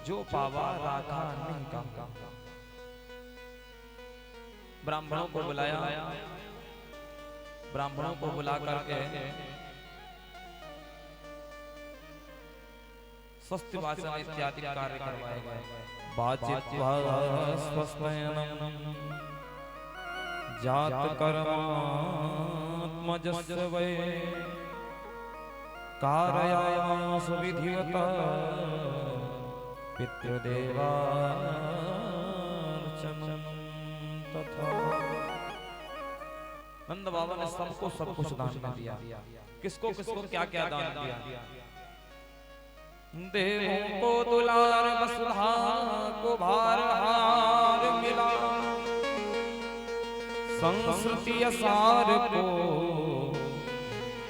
जो पावा राखा नहीं का। ब्राह्मणों को बुलाया, ब्राह्मणों को बुला करके स्वस्ति वाचन इत्यादि कार्य करवाए गए। बाचित्वा स्वस्त्ययनम जात कर्मात्मजस्य वै कारयामास विधिवता पितृदेवार्चनं तथा। नंद बाबा ने सबको सब कुछ दान में दिया। किसको किसको क्या क्या दान दिया? देवों को दुलार वसुधा को भार हार मिला, संस्कृति सार को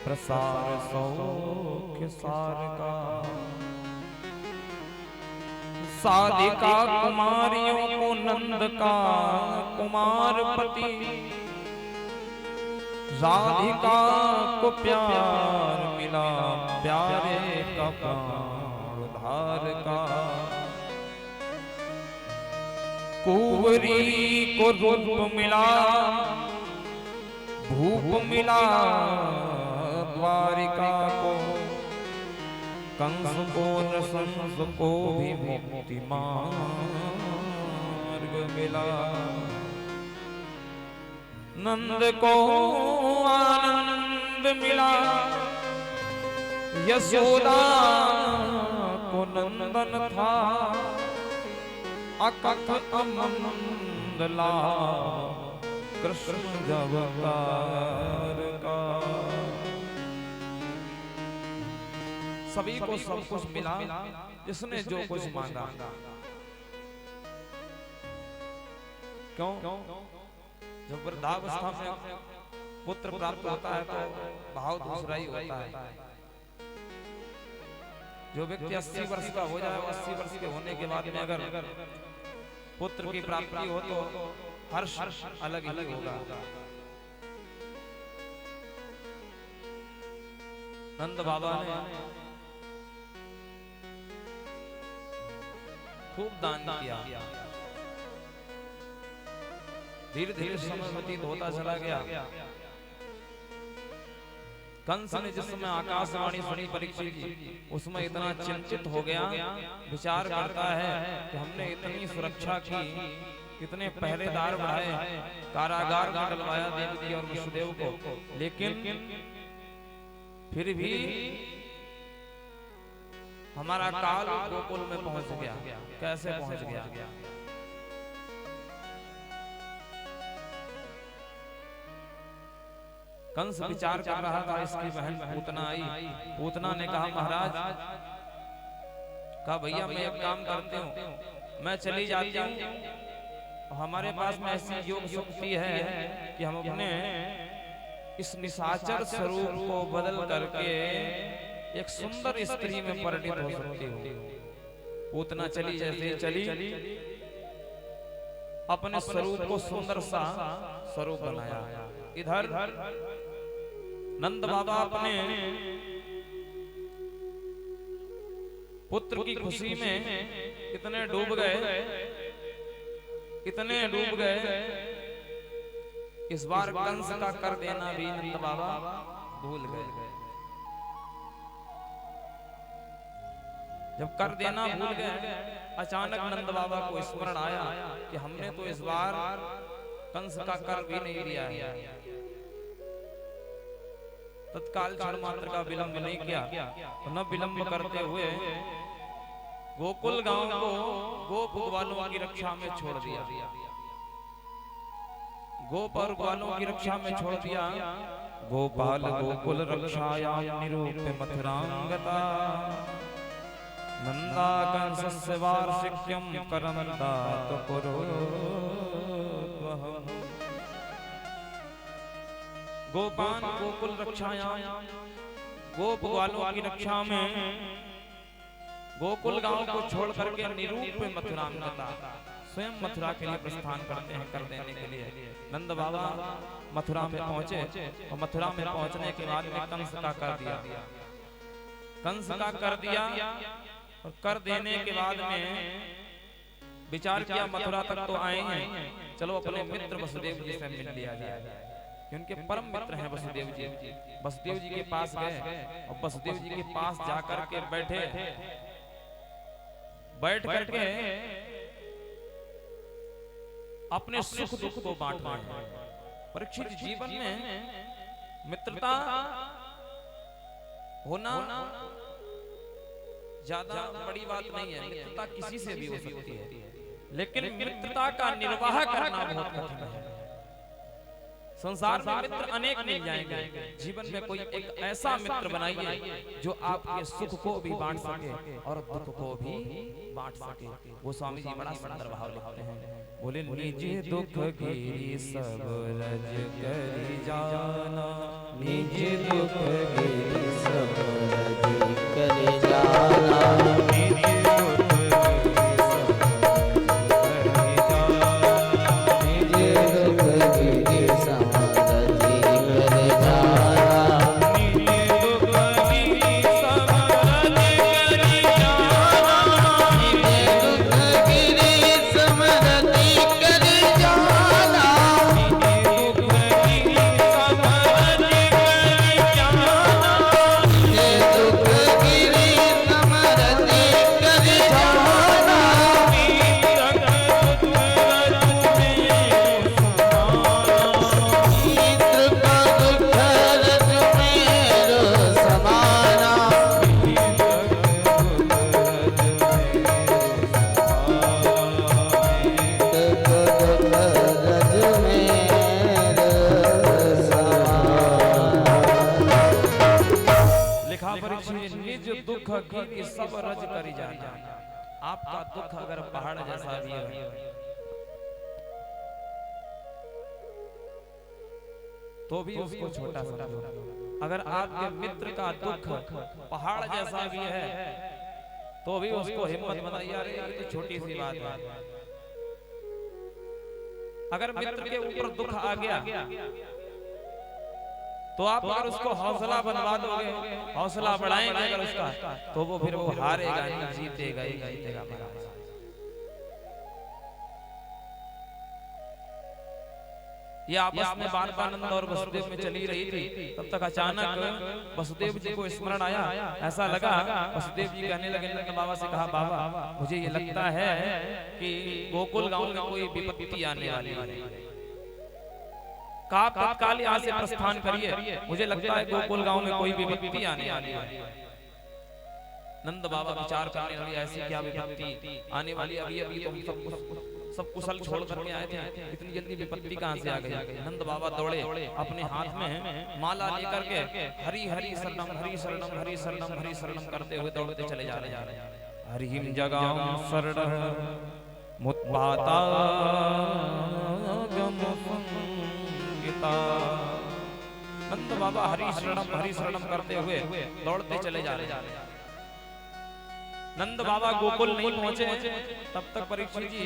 प्रसार सौख्य सार का। साधिका कुमारियों को नंद का कुमार पति, राधिका को प्यार मिला प्यारे का प्राणधार का। कुंवरी को रूप मिला भूप मिला द्वारिका को, कंस को नृशंस को भी मुक्ति मार्ग मिला। नंद को आनंद मिला, यशोदा को नंदन था, अकथ आनंद ला कृष्ण जगतार का। सभी को सब कुछ मिला, जिसने जो कुछ मांगा। क्यों? जब वृद्धावस्था में पुत्र प्राप्त होता है तो भाव दूसरा ही होता है। जो व्यक्ति 80 वर्ष का हो जाए, 80 वर्ष के होने के बाद में अगर पुत्र की प्राप्ति हो तो हर्ष अलग ही होगा। नंद बाबा ने खूब दान किया। धीरे धीरे समय व्यतीत होता चला गया। कंस ने जिस समय आकाशवाणी सुनी परीक्षित की, उसमें इतना चिंतित हो गया, विचार करता है कि हमने इतनी सुरक्षा की, कितने पहरेदार बढ़ाए, कारागार में डलवाया देवकी और वसुदेव को, लेकिन फिर भी हमारा काल गोकुल में पहुंच गया। कैसे पहुंच गया? कंस विचार कर रहा था। इसकी बहन पूतना आई। पूतना ने कहा महाराज, कहा भैया मैं एक काम करती हूँ, मैं चली जाती हूँ। हमारे पास में ऐसी योग शक्ति है कि हम अपने इस निशाचर स्वरूप को बदल करके एक सुंदर स्त्री में परिणत हो सकती हूँ। पूतना चली, जैसे चली अपने स्वरूप को सुंदर सा स्वरूप बनाया। इधर नंद बाबा अपने पुत्र की खुशी में इतने डूब गए, इतने डूब गए। इस बार कंस का कर देना भी नंद बाबा भूल गए। जब कर देना भूल गए, अचानक नंद बाबा को स्मरण आया कि हमने तो इस बार कंस का कर भी नहीं दिया है। तत्काल क्षण मात्र का विलंब नहीं किया, तो न विलंब करते हुए गोकुल गांव को गोप ग्वालों की रक्षा में छोड़ दिया। गोप और ग्वालों की रक्षा में छोड़ दिया। गोपाल गोकुल रक्षायाम निरूप्य मथुरांगता, नंदा कंसस्य वार्षिक्यम करमदात पुरोद्वह। गोपान गोकुल रक्षायाम, गोप ग्वालों की रक्षा में गोकुल गांव को छोड़ करके निरूप्य मथुरांगता, स्वयं मथुरा के लिए प्रस्थान करते हैं कर देने के लिए। नंद बाबा मथुरा में पहुंचे और मथुरा में पहुंचने के बाद में कंस का कर दिया। कंस का कर दिया और कर देने के बाद में विचार किया मथुरा तक तो आए हैं, चलो अपने मित्र वसुदेव जी से मिल लिया जाए, कि उनके परम मित्र हैं वसुदेव जी। वसुदेव जी के पास गए और वसुदेव जी के पास जाकर के बैठ करके अपने सुख दुख को बांट रहे हैं। परीक्षित जीवन में मित्रता होना ज्यादा बड़ी बात नहीं है, मित्रता किसी से भी हो सकती है, लेकिन मित्रता का निर्वाह करना बहुत कठिन है। संसार में मित्र अनेक मिल जाएंगे, जीवन में कोई एक ऐसा मित्र बनाइए जो आपके सुख को भी बांट सके और दुख को भी बांट सके। वो स्वामी जी बड़ा सुंदर भाव लिखते हैं, बोले निज दुख गिरी सब रज करी जाना, निज दुख गिरी सब रज करी जाना, सब रज करी जाना। आपका दुख अगर पहाड़ जैसा भी है तो भी उसको छोटा समझो, अगर आपके मित्र का दुख पहाड़ जैसा भी है तो भी उसको हिम्मत बनाइए, अरे ये तो छोटी सी बात है। अगर मित्र के ऊपर दुख आ गया तो आप अगर उसको हौसला बनवा दोगे, हौसला बढ़ाएंगे अगर उसका, तो वो फिर वो हारेगा नहीं, जीतेगा ही जीतेगा। ये आपस में बालकानंद और वसुदेव में चली रही थी, तब तक अचानक वसुदेव जी को स्मरण आया। ऐसा लगा वसुदेव जी कहने लगे, नंद बाबा से कहा, बाबा मुझे ये लगता है कि गोकुल गांव में कोई विपत्ति आने वाली है, का तत्काल यहाँ से प्रस्थान करिए, मुझे लगता है गोकुल गांव में कोई विपत्ति आने वाली है। नंद बाबा विचार करने लगे, ऐसी क्या विपत्ति आने वाली, अभी अभी तो सब कुशल छोड़ करके आए थे, इतनी जल्दी विपत्ति कहाँ से आ गई। नंद बाबा दौड़े, अपने हाथ में माला लेकर के हरि हरि शरणम हरि शरणम हरि शरणम हरि शरणम करते हुए दौड़ते चले जा रहे हैं। हरिम जगाम शरणं मुत्पाता नंद बाबा हरि शरणम करते हुए दौड़ते चले जा रहे हैं। नंद बाबा गोकुल नहीं पहुंचे, तब तक परीक्षित जी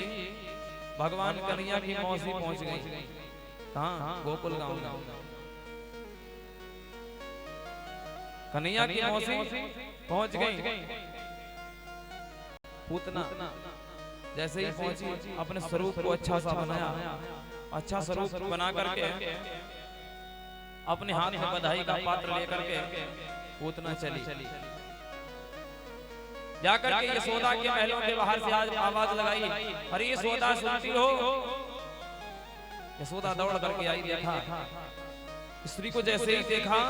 भगवान कन्हैया की मौसी पहुंच गई। कहाँ? गोकुल गांव। कन्हैया की मौसी पहुंच गई। पूतना जैसे ही पहुंची, अपने स्वरूप को अच्छा सा बनाया, अच्छा स्वरूप बना करके अपने हाथ में बधाई का पात्र लेकर के पूतना चली। जाकर के यशोदा के महलों के बाहर से आज आवाज लगाई, अरे यशोदा सुनती हो? यशोदा दौड़ करके आई, देखा स्त्री को, जैसे ही देखा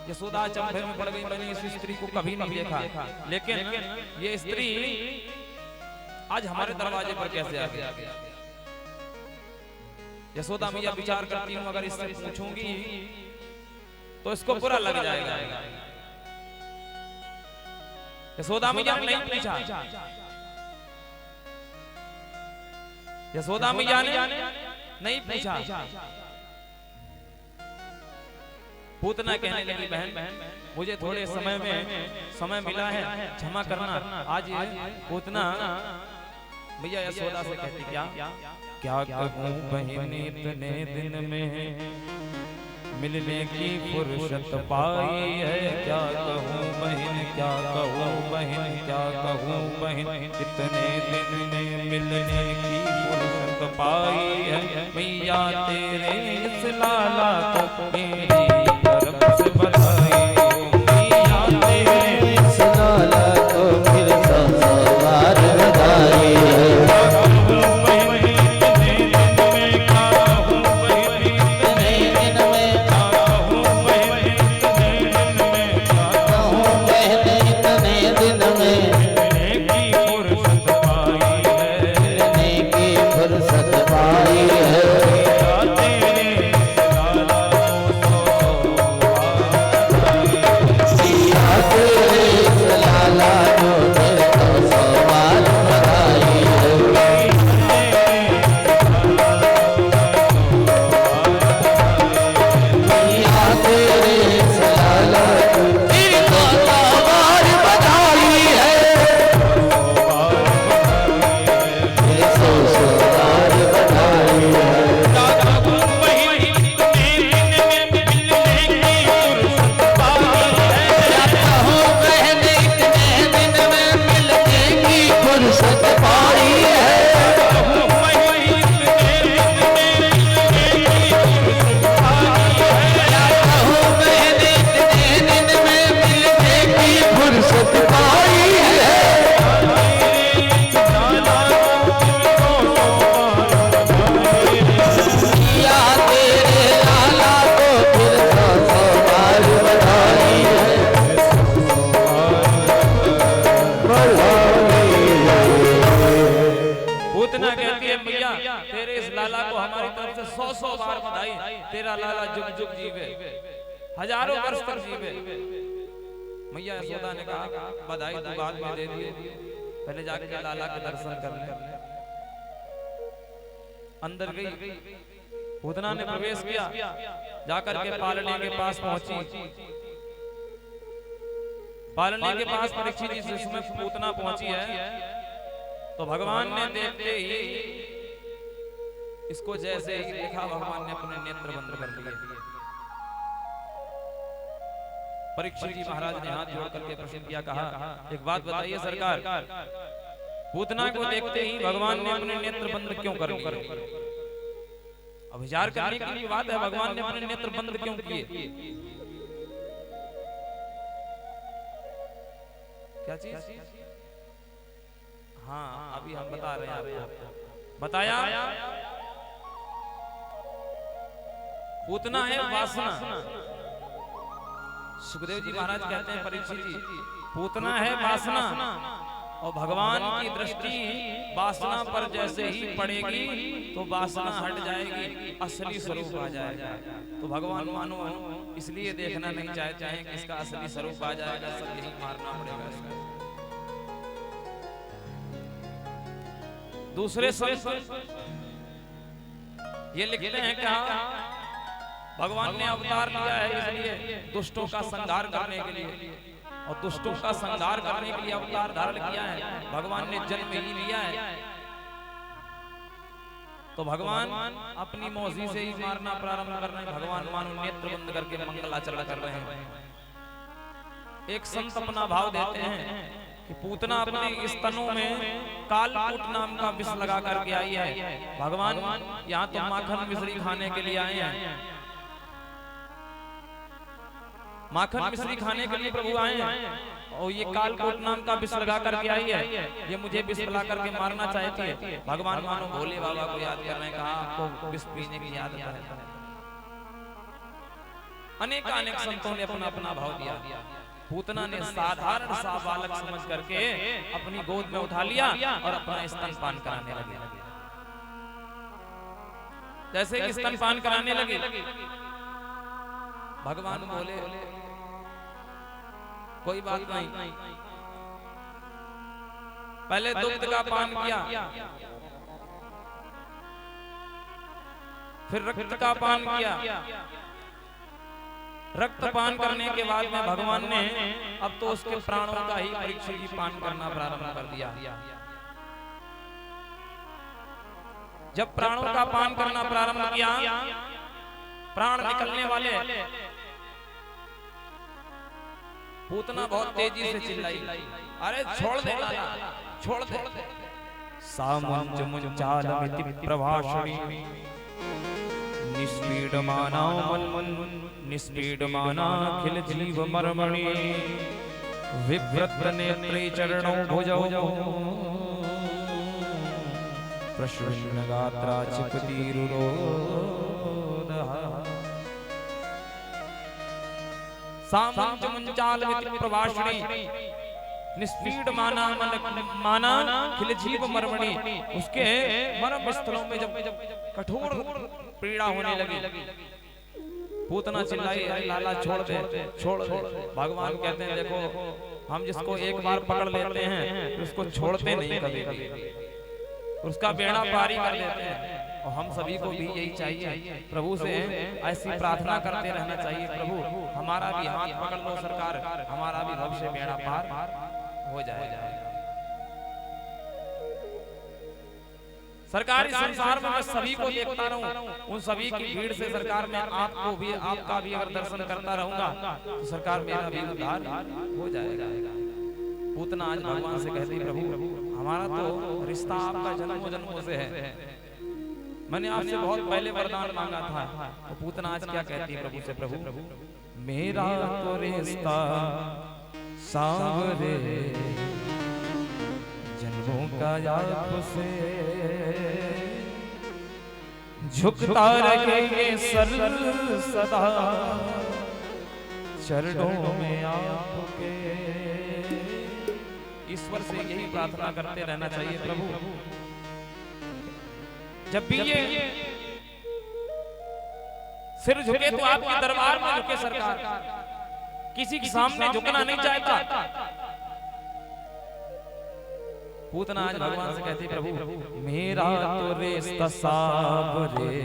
यशोदा चंभे में पड़ गई, मैंने इस स्त्री को कभी नहीं देखा, लेकिन ये स्त्री आज हमारे दरवाजे पर कैसे आ गई? यशोदा मैया विचार करती हूँ, अगर इससे पूछूंगी तो इसको बुरा लग जाएगा। यशोदा मैया ने नहीं पूछा, यशोदा मैया ने नहीं पूछा। पूतना कहने लगी, बहन मुझे थोड़े समय मिला है, क्षमा करना। आज पूतना मैया यशोदा से कहती, क्या कहूं बहन इतने दिन में मिलने की फुर्सत पाई है। क्या कहूँ बहन, क्या कहूँ बहन, क्या कहूँ बहन, इतने दिन में मिलने की फुर्सत पाई है। मैया तेरे इस लाला को मेरी तरफ से बधाई हो। मैया तेरे इस लाला को फिर सौ बार बधाई है। तेरा लाला जुग जुग जीवे, हजारों वर्ष तक जीवे। मैया यशोदा ने कहा बधाई तो बाद में दे दिए, पहले जाके लाला के दर्शन कर ले। अंदर गई, पूतना ने प्रवेश किया, जाकर के पालने के पास पहुंची। पालने के पास परीक्षित जी जिसमें पूतना पहुंची है, तो भगवान ने देखते ही इसको जैसे ही देखा, भगवान ने अपने नेत्र बंद कर लिए। परीक्षित जी महाराज ने हाथ जोड़ करके प्रश्न किया, कहा एक बात बताइए सरकार, पूतना को देखते ही भगवान ने अपने नेत्र बंद क्यों कर लिए? अब विचार करने की बात है, भगवान ने अपने नेत्र बंद क्यों किए? क्या चीज? हाँ अभी हम बता रहे हैं आपको। बताया पूतना है वासना। सुखदेव जी महाराज कहते हैं परीक्षित जी, पूतना है वासना, और भगवान की दृष्टि वासना पर जैसे ही पड़ेगी तो वासना हट जाएगी, असली स्वरूप आ जाएगा। तो भगवान मानो इसलिए देखना नहीं चाहते हैं कि इसका असली स्वरूप आ जाएगा, सब यही मारना पड़ेगा इसका। दूसरे संत ये लिखते हैं क्या, भगवान ने अवतार लिया है इसलिए दुष्टों का संहार करने के लिए, और दुष्टों का संहार करने के लिए अवतार धारण किया है। भगवान ने जन्म ही लिया है, तो भगवान अपनी मौजी से ही मारना प्रारंभ कर रहे हैं। भगवान मानो नेत्र बंद करके मंगलाचरण कर रहे हैं। एक संत अपना भाव देते हैं कि पूतना अपने स्तनों में कालकूट नाम का विष लगा करके आई है। भगवान यहाँ तो माखन मिश्री खाने के लिए आए हैं, माखन मिश्री खाने के लिए प्रभु आए हैं, और ये कालकूट नाम का विष लगा करके आई है, ये मुझे विष लगा करके मारना चाहती है। भगवान मानो भोले बाबा को याद करने का, आपको विष पीने की आदत है। अनेक अनेक संतों ने अपना अपना भाव दिया। पूतना ने साधारण सा बालक समझ करके अपनी गोद में उठा लिया और अपना स्तनपान कराने लगे। जैसे कि स्तनपान कराने लगे, भगवान बोले कोई बात नहीं, पहले दुग्ध का पान किया, फिर रक्त का पान किया। रक्त पान करने के बाद में भगवान ने अब तो उसके प्राणों का ही परीक्षित जी पान करना प्रारंभ कर दिया। जब प्राणों का पान करना प्रारंभ किया प्राण निकलने वाले पूतना बहुत तेजी से चिल्लाई, अरे छोड़ दे लाला, छोड़ दे। सामुंच मुंचालमिति प्रभाषणी निष्पीडमाना निष्पीडमाना खिल जीव मर्मणि विव्रत नेत्रे चरणों भुजौ प्रश्वन्न गात्रा चिपतिरुरोदः सामुंच मुंचालमिति प्रभाषणी निष्पीड माना खिल जीव मर्मणि, उसके मर्म स्थलों में जब कठोर पीड़ा होने लगी, पूतना चिल्लाई, अरे लाला छोड़ दे, छोड़ दे। भगवान कहते हैं देखो हम जिसको एक बार पकड़ लेते हैं उसको छोड़ते नहीं कभी भी, उसका बेड़ा पारी कर देते हैं। और हम सभी को भी यही चाहिए, प्रभु से ऐसी प्रार्थना करते रहना चाहिए, प्रभु हमारा भी हाथ पकड़ लो सरकार, हमारा भी भविष्य बेड़ा पार हो जाएगा। सरकारी संसार में मैं सभी को देखता रहूं, उन सभी की भीड़ से सरकार में आपको भी, आपका भी अगर दर्शन करता रहूंगा तो सरकार मेरा भी उद्धार हो जाएगा। पूतना आज भगवान से कहती, प्रभु हमारा तो रिश्ता आपका जन्मों जन्मों से है, मैंने आपसे बहुत पहले वरदान मांगा था। तो पूतना आज क्या कहती है प्रभु से, प्रभु मेरा तो रिश्ता सांवरे जन्मों का आपसे, झुकता रहेंगे सर सदा चरणों में आपके। ईश्वर से यही प्रार्थना करते रहना चाहिए, प्रभु जब भी ये सिर झुके तो आपके दरबार में झुके सरकार, किसी के सामने झुकना नहीं चाहता। पूतना आज भगवान से कहती, प्रभु मेरा तो रिश्ता सांवरे,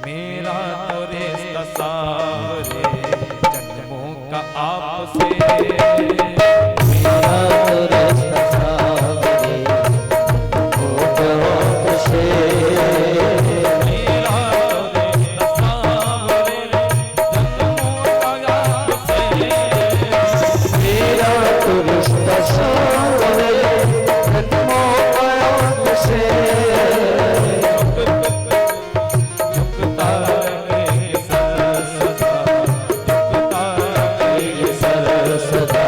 मेरा तो रिश्ता सांवरे जन्मों का आपसे, मेरा तो रिश्ता सांवरे होठों से, मेरा तो रिश्ता सांवरे जन्मों का आपसे, मेरा तो रिश्ता सांवरे जन्मों का आपसे, झुकता रहेंगे सर सदा, झुकता रहेंगे सर सदा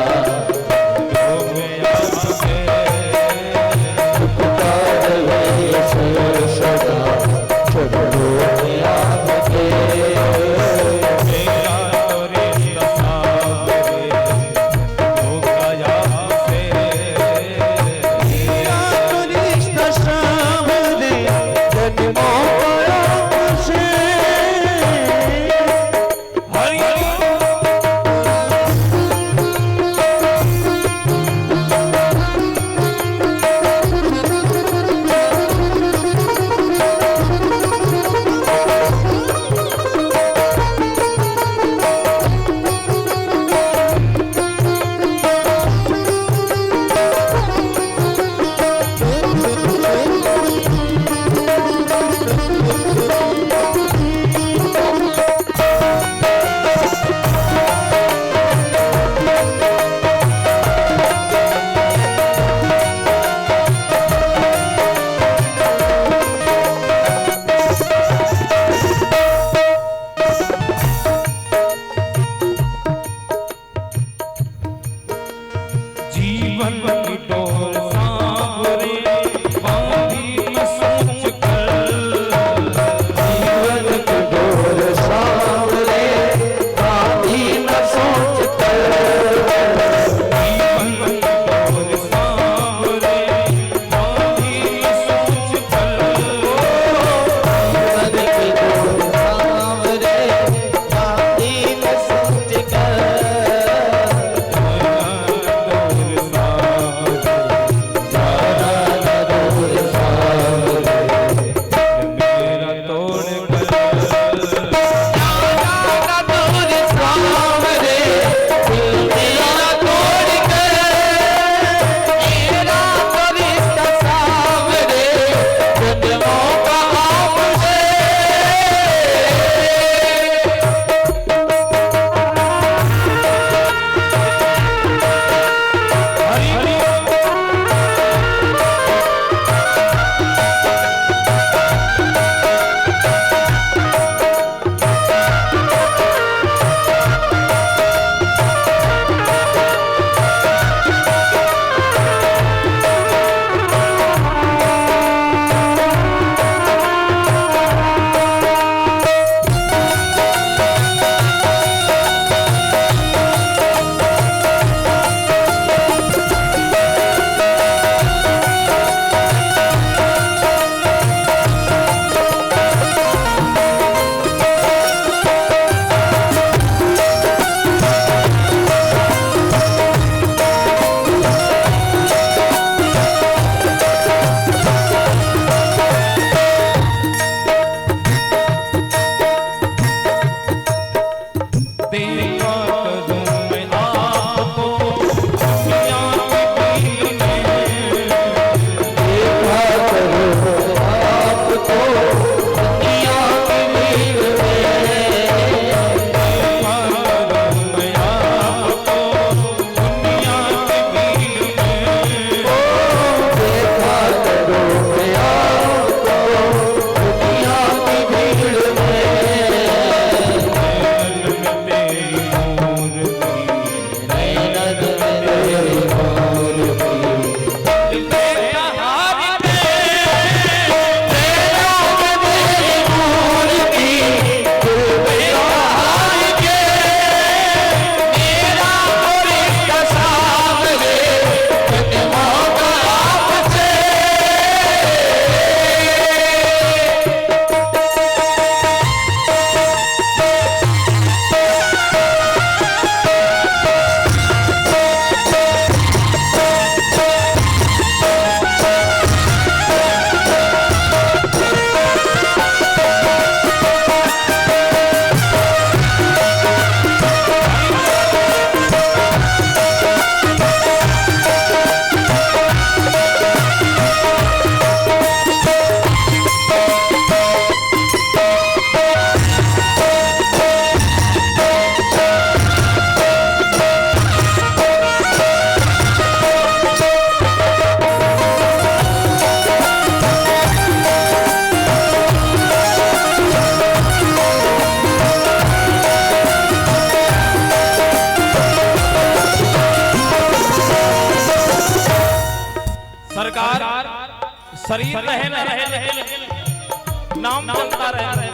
शरीर रहे न रहे लेकिन नाम चलता रहे।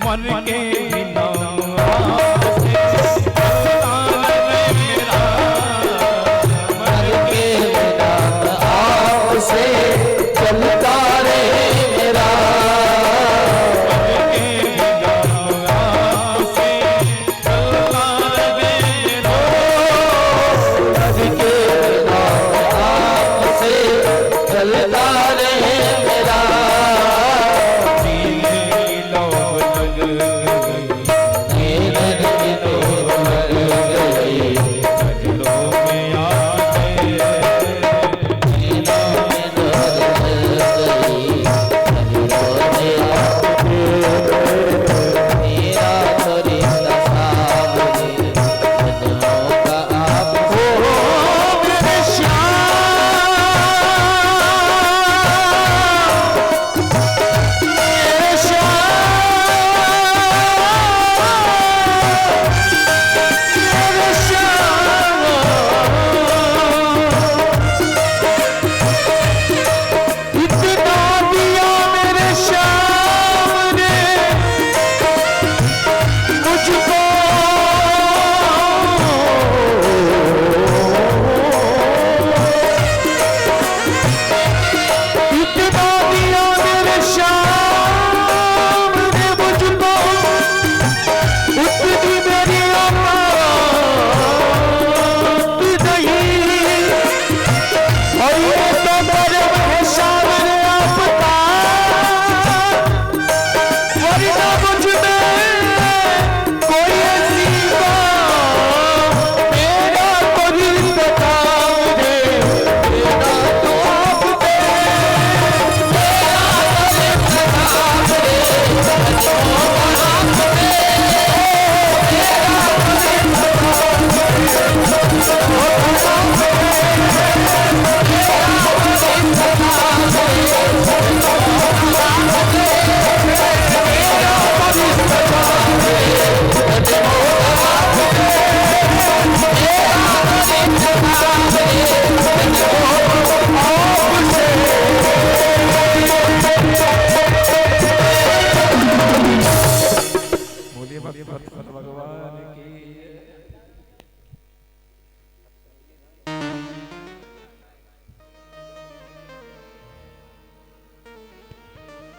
मन के बिना से चलता रे मेरा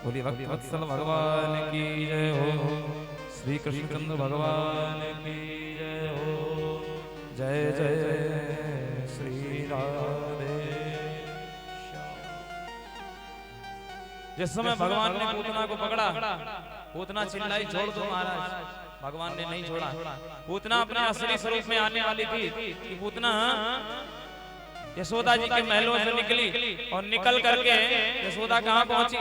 बोलिए भक्त वत्सल भगवान की जय हो। श्री कृष्णचंद्र भगवान की जय हो। जय जय श्री राधे। जिस समय भगवान ने पूतना को पकड़ा, पूतना चिल्लाई छोड़ दो महाराज। भगवान ने नहीं छोड़ा। पूतना अपने असली स्वरूप में आने वाली थी कि पूतना यशोदा जी के महलों से निकली और निकल करके यशोदा कहाँ पहुंची?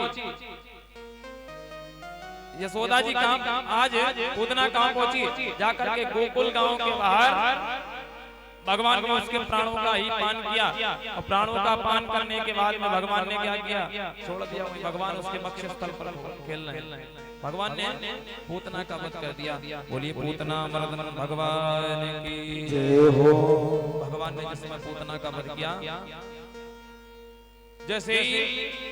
यशोदा जी कहाँ आज पूतना कहाँ पहुंची? जाकर के गोकुल गांव के बाहर भगवान ने उसके प्राणों का ही पान किया और प्राणों का पान करने के बाद में भगवान ने क्या किया? छोड़ दिया। भगवान उसके वक्षस्थल पर खेल रहे हैं। भगवान ने पूतना का वध कर दिया। बोलिए पूतना मर्दन भगवान की जय हो। भगवान ने जिस समय पूतना का वध किया, जैसे ही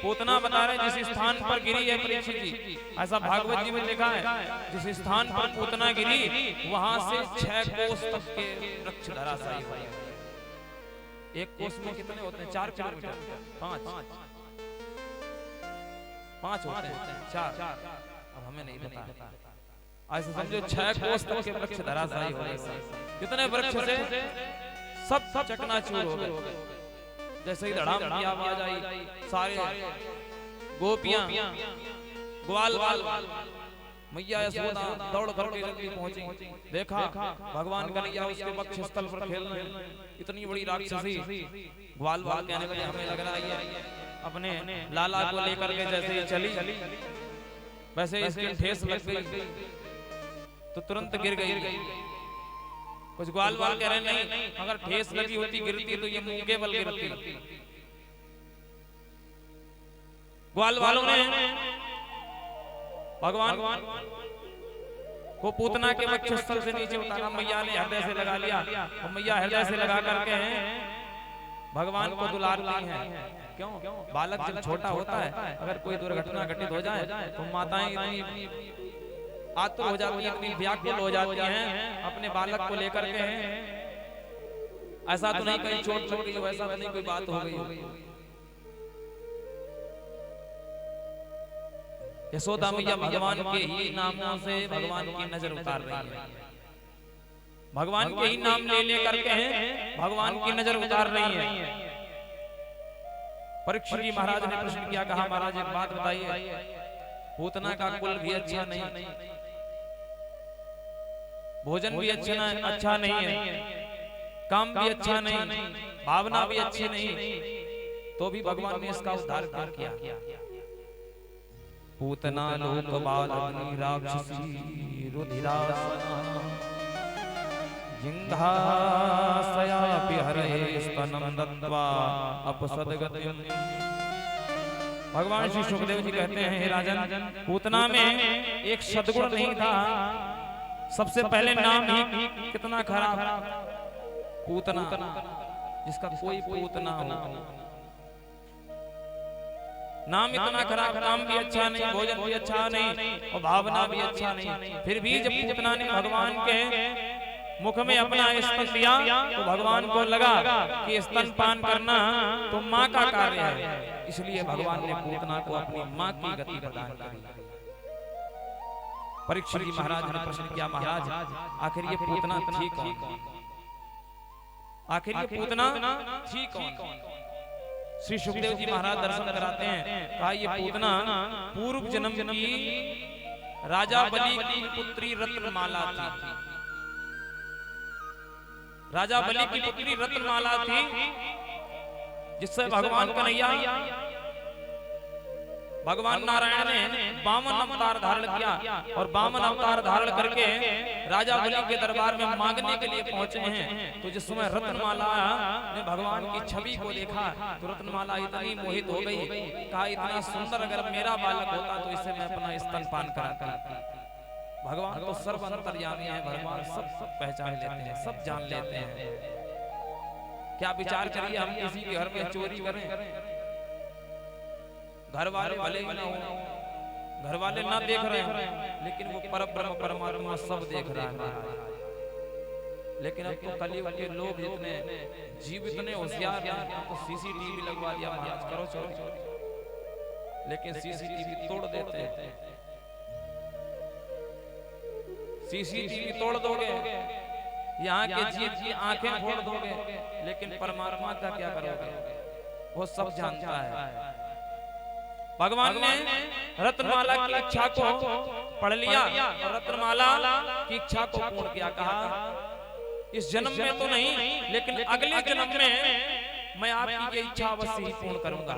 पूतना बता रहे जिस स्थान पर गिरी है परीक्षित जी, ऐसा भागवत जी में लिखा है जिस स्थान पर पूतना गिरी वहां से 6 कोस तक के वृक्ष धराशायी हुए। एक कोस में कितने होते हैं? 4 किलोमीटर। 5 होते हैं, 4। अब हमें नहीं पता। ऐसे समझो 6 कोस तक के वृक्ष धराशायी हो गए। कितने वृक्ष से सब चकनाचूर हो गए। जैसे ही धड़ाम की आवाज आई, सारे गोपियां ग्वाल मैया यशोदा दौड़ करके जल्दी पहुंची। देखा भगवान कन्हैया उसके वक्षस्थल पर खेल रहे हैं। इतनी बड़ी राक्षसी ग्वाल कहने लगे हमें लग रहा है अपने लाला को लेकर के जैसे ही चली वैसे इसकी ठेस लग गई तो तुरंत गिर गई। कुछ ग्वाल कह रहे नहीं, अगर ठेस लगी होती गिरती तो ये मूंगे बल गिरती। ग्वाल वालों ने भगवान को पूतना के वक्षस्थल से नीचे उतारा। मैया ने हृदय से लगा लिया और मैया हृदय से लगा करके भगवान को दुलारती हैं। बालक जब छोटा होता है, अगर कोई दुर्घटना घटित हो जाए तो माताएं इतनी आतुर हो जाती हैं, इतनी व्याकुल हो जाती हैं अपने बालक को लेकर के। ऐसा तो नहीं कहीं चोट लग गई हो, ऐसा तो नहीं कोई बात हो गई हो। यशोदा मैया भगवान के ही नामों से भगवान की नजर उतार रही है, भगवान के ही नाम ले लेकर के भगवान की नजर उतार रही है। परीक्षित जी महाराज ने प्रश्न किया, कहा महाराज एक बात बताइए, पूतना का कुल भी अच्छा नहीं, भोजन भी अच्छा नहीं है, काम भी अच्छा नहीं, भावना भी अच्छी नहीं, तो भी भगवान ने इसका उद्धार किया। पूतना लोक बालनी राक्षसी रुधिरासना जिंघासयापि हरे स्तनं दत्त्वा अपसद्गतिम्। भगवान श्री सुखदेव जी कहते हैं, हे राजन, पूतना में एक सद्गुण नहीं था। सबसे पहले नाम ही कितना खराब, पूतना, जिसका कोई पूत ना हो। नाम इतना खराब, काम भी अच्छा नहीं, भोजन भी अच्छा नहीं और भावना भी अच्छा नहीं। फिर भी जब पूतना ने भगवान के मुख में अपना स्तन दिया तो भगवान को लगा कि स्तन पान करना तो माँ का कार्य है, इसलिए भगवान ने पूतना को अपनी माँ की गति प्रदान की। परीक्षित जी महाराज ने प्रश्न किया, महाराज आखिर ये पूतना थी कौन, आखिर ये पूतना थी कौन? श्री सुखदेव जी महाराज दर्शन कराते हैं, कहा ये पूतना पूर्व जन्म की राजा बलि की पुत्री रत्नमाला थी। राजा बलि की पुत्री रत्नमाला थी, जिससे भगवान कन्हैया, भगवान नारायण ने वामन अवतार धारण किया और वामन अवतार धारण करके राजा बलि के दरबार में मांगने के लिए पहुंचे हैं। तो जिस समय रत्नमाला ने भगवान की छवि को देखा तो रत्नमाला इतनी मोहित हो गई, कहा इतना सुंदर अगर मेरा बालक होता तो इससे मैं अपना स्तनपान कराता। भगवान तो सर्व अंतर्यामी है, भगवान सब पहचान लेते हैं, सब जान लेते हैं। क्या विचार करिए, हम किसी के घर में चोरी करें, घर वाले भले ही ना हो, घर वाले ना देख रहे हैं, लेकिन वो परब्रह्म परमात्मा सब देख रहा है। लेकिन अब तो कलयुग के लोग जितने जीव इतने होशियार हैं, तो सीसीटीवी लगवा दिया, महाराज करो चोरी, लेकिन सीसीटीवी तोड़ देते हैं। सीसीटीवी तोड़ दोगे, यहाँ के जीव की आंखें फोड़ दोगे, लेकिन परमात्मा का क्या करोगे, वो सब जानता है। भगवान ने रत्नमाला की इच्छा को पढ़ लिया और रत्नमाला की इच्छा को पूर्ण किया। कहा इस जन्म में तो नहीं, लेकिन अगले जन्म में मैं आपकी ये इच्छा अवश्य ही पूर्ण करूंगा।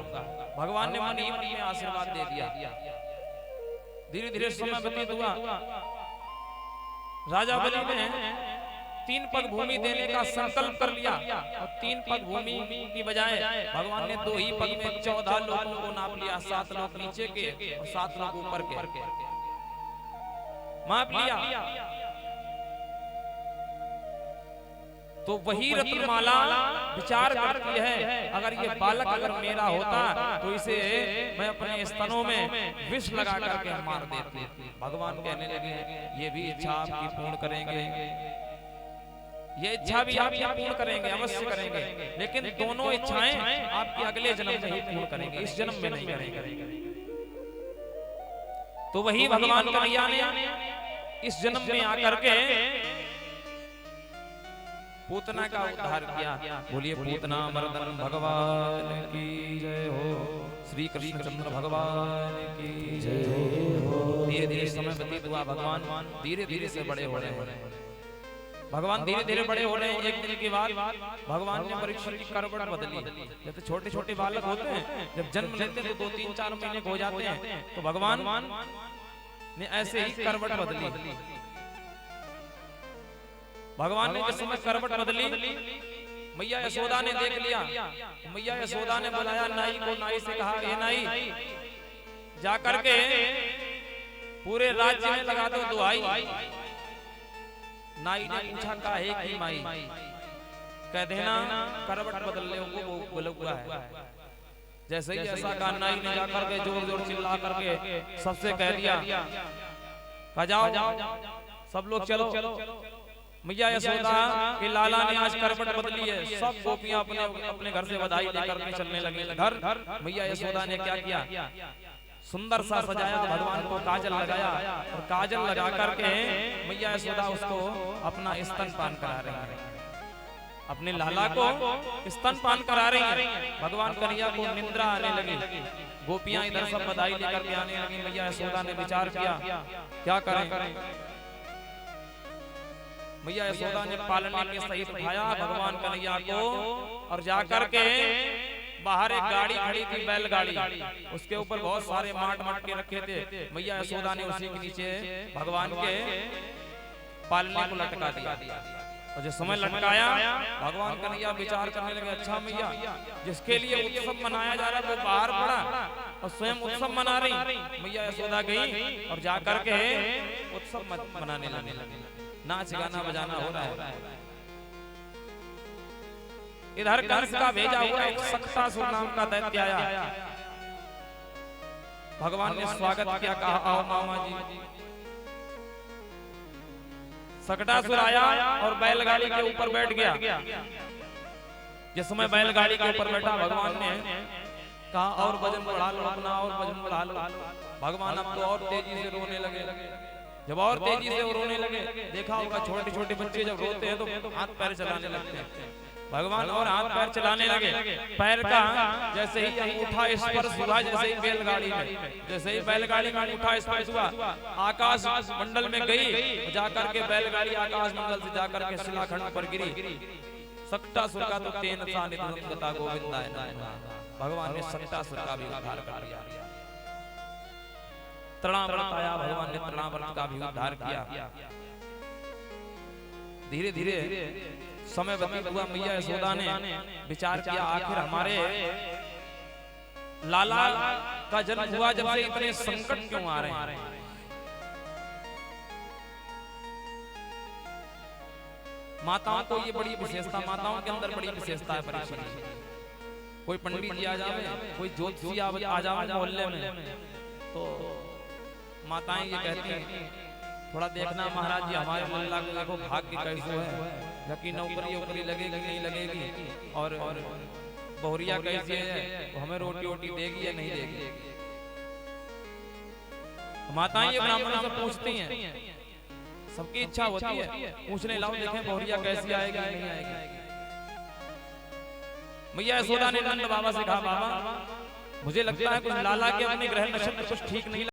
भगवान ने मन ही मन में आशीर्वाद दे दिया। धीरे धीरे समय व्यतीत हुआ, राजा बलि ने 3 पग भूमि देने का संकल्प कर लिया और 3 पग भूमि की बजाय भगवान ने 2 ही पग में 14 लोगों को नाप लिया, 7 लोग नीचे के और 7 लोग ऊपर के माप लिया। तो वही रत्नमाला विचार करती है, अगर ये बालक अगर मेरा होता तो इसे मैं अपने स्तनों में विष लगा करके मार देती। भगवान कहने लगे, ये भी इच्छा आपकी पूर्ण करेंगे, ये इच्छा भी आप पूर्ण करेंगे, अवश्य करेंगे, लेकिन दोनों इच्छाएं आपके अगले जन्म में ही पूर्ण करेंगे, इस जन्म में नहीं करेंगे। तो वही भगवान कन्हैया ने इस जन्म में आकर के पूतना का उद्धार किया। बोलिए पूतना मर्दन भगवान की जय हो, श्री कृष्णचंद्र भगवान की जय हो। धीरे धीरे समय व्यतीत हुआ, भगवान धीरे धीरे से बड़े हो रहे हैं, भगवान धीरे धीरे बड़े हो रहे हैं। एक दिन के बाद भगवान ने परीक्षित की करवट बदली। जब छोटे छोटे बालक होते हैं, जब जन्म लेते हैं तो 2-3-4 महीने हो जाते हैं, तो भगवान ने ऐसे ही करवट बदली। भगवान ने जिस समय करवट बदली, मैया यशोदा ने देख लिया। मैया यशोदा ने बुलाया नाई को, नाई से कहा, हे नाई, जाकर के पूरे राज्य में लगा दो दुहाई। नाई ने पूछा, का है कि माई? कह देना करवट बदलने को बोला हुआ है। जैसे ही ऐसा कहा, नाई ने जाकर के जोर जोर चिल्ला करके सबसे कह दिया, कहा जाओ सब लोग चलो। मैया यशोदा के लाला ने आज करवट बदली है। सब गोपियां अपने अपने घर से बधाई लेकर के चलने लगी घर। मैया यशोदा ने क्या किया, सुंदर सा सजाया, भगवान को काजल लगाया और काजल लगा करके मैया यशोदा उसको अपना स्तनपान करा रही है, अपने लाला को स्तनपान करा रही है। भगवान कन्हैया को निंद्रा आने लगी, गोपियां इधर सब बधाई लेकर के आने लगी। मैया यशोदा ने विचार किया क्या करें। मैया यशोदा ने पालने के सहित उठाया भगवान कन्हैया को और जाकर के बाहर एक गाड़ी खड़ी थी, बैलगाड़ी, उसके ऊपर बहुत सारे माट के रखे थे। मैया यशोदा ने उसी के नीचे भगवान के पालने को लटका दिया। और जो समय लटकाया, भगवान कन्हैया विचार करने लगे, अच्छा मैया जिसके लिए उत्सव मनाया जा रहा है वो बाहर पड़ा और स्वयं उत्सव मना रही। मैया यशोदा गई और जाकर के उत्सव मनाने लगी, नाच गाना बजाना हो रहा है। इधर कंस का भेजा हुआ एक सक्तासुर नाम का दैत्य आया। भगवान ने स्वागत किया, कहा आओ मामा जी। सक्तासुर आया और बैलगाड़ी के ऊपर बैठ गया। जिस समय बैलगाड़ी के ऊपर बैठा, भगवान ने कहा और वजन बढ़ा लो अपना, और वजन बढ़ा लो। भगवान अब तो और तेजी से रोने लगे। जब और तेजी से वो रोने लगे, देखा होगा छोटे छोटे बच्चे जब रोते हैं तो हाथ पैर चलाने लगते हैं। भगवान और हाथ पैर चलाने लगे। पैर का जैसे ही अंगूठा स्पर्श हुआ, जैसे ही बैलगाड़ी में, जैसे ही बैलगाड़ी में अंगूठा स्पर्श हुआ, आकाश मंडल में गई, जाकर के बैलगाड़ी आकाश मंडल से जाकर के शिलाखंड पर गिरी। सक्तासुर का तो तेन सा निधन गता गोविंदाय नमः। भगवान ने सक्तासुर का भी उद्धार कर दिया। तृणाव्रत आया, भगवान ने तृणाव्रत का भी उद्धार किया। धीरे धीरे समय व्यतीत हुआ। मैया यशोदा ने विचार किया, आखिर हमारे लाला का जन्म हुआ जब से इतने संकट क्यों आ रहे हैं। माताओं को ये बड़ी विशेषता, माताओं के अंदर बड़ी विशेषता है परीक्षित। कोई पंडित जी आ जावे, कोई ज्योतिषी आ जावे मोहल्ले में, तो माताएं ये कहती हैं थोड़ा देखना महाराज जी हमारे मोहल्ला को देखो भाग्य कैसे है, जबकि नौकरी वोकरी लगेगी नहीं लगेगी, और बहुरिया कैसी है, तो हमें रोटी वोटी देगी या नहीं देगी। माताएं ये ब्राह्मणों से पूछती हैं, सबकी इच्छा होती है, पूछने लाओ देखें बहुरिया कैसी आएगी नहीं आएगी। मैया यशोदा ने नंद बाबा से कहा, बाबा मुझे लगता है कुछ लाला के अपने ग्रह नक्षत्र कुछ ठीक नहीं